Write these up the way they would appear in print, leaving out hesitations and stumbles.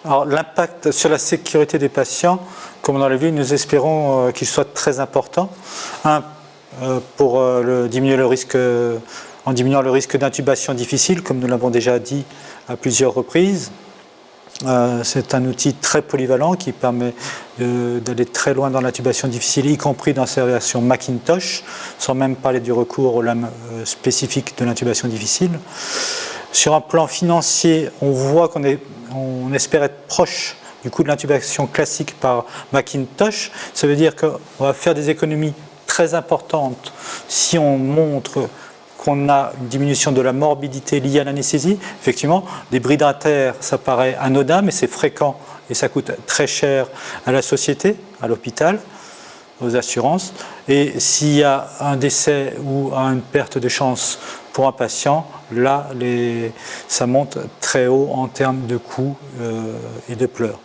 Alors, l'impact sur la sécurité des patients, comme on l'a vu, nous espérons qu'il soit très important. Pour diminuer le risque, en diminuant le risque d'intubation difficile, comme nous l'avons déjà dit à plusieurs reprises. C'est un outil très polyvalent qui permet d'aller très loin dans l'intubation difficile, y compris dans sa version Macintosh, sans même parler du recours aux lames spécifiques de l'intubation difficile. Sur un plan financier, on voit on espère être proche du coût de l'intubation classique par Macintosh. Ça veut dire qu'on va faire des économies très importantes si on montre qu'on a une diminution de la morbidité liée à l'anesthésie. Effectivement, des brides artères, ça paraît anodin, mais c'est fréquent et ça coûte très cher à la société, à l'hôpital, aux assurances. Et s'il y a un décès ou une perte de chance pour un patient, là, ça monte très haut en termes de coûts et de pleurs.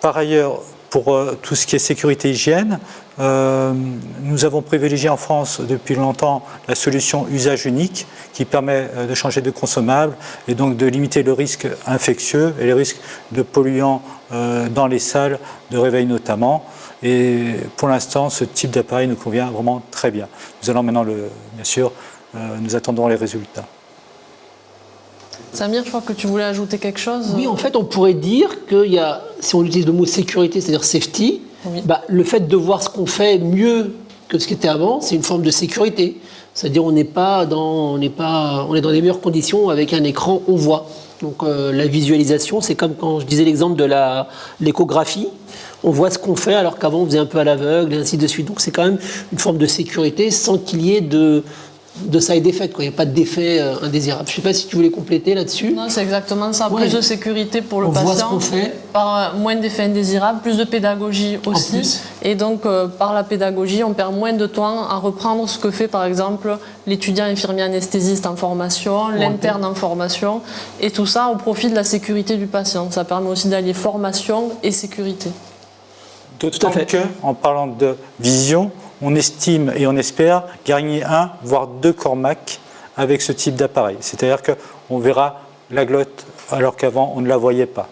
Par ailleurs, pour tout ce qui est sécurité-hygiène, nous avons privilégié en France depuis longtemps la solution usage unique qui permet de changer de consommable et donc de limiter le risque infectieux et les risques de polluants dans les salles de réveil notamment. Et pour l'instant, ce type d'appareil nous convient vraiment très bien. Nous allons maintenant, bien sûr, nous attendons les résultats. Samir, je crois que tu voulais ajouter quelque chose. Oui, en fait, on pourrait dire qu'il y a, si on utilise le mot sécurité, c'est-à-dire safety, oui. Le fait de voir ce qu'on fait mieux que ce qui était avant, c'est une forme de sécurité. C'est-à-dire on est dans des meilleures conditions avec un écran, on voit. Donc la visualisation, c'est comme quand je disais l'exemple de l'échographie. On voit ce qu'on fait alors qu'avant on faisait un peu à l'aveugle et ainsi de suite. Donc c'est quand même une forme de sécurité sans qu'il y ait de side effect, quoi. Il n'y a pas d'effet indésirable. Je ne sais pas si tu voulais compléter là-dessus. Non, c'est exactement ça. Ouais. Plus de sécurité pour le patient. On voit ce qu'on fait. Par moins d'effets indésirables, plus de pédagogie aussi. Et donc, par la pédagogie, on perd moins de temps à reprendre ce que fait, par exemple, l'étudiant infirmier anesthésiste en formation, l'interne en formation. Et tout ça au profit de la sécurité du patient. Ça permet aussi d'allier formation et sécurité. D'autant qu'en parlant de vision, on estime et on espère gagner 1, voire 2 Cormac avec ce type d'appareil. C'est-à-dire qu'on verra la glotte alors qu'avant on ne la voyait pas.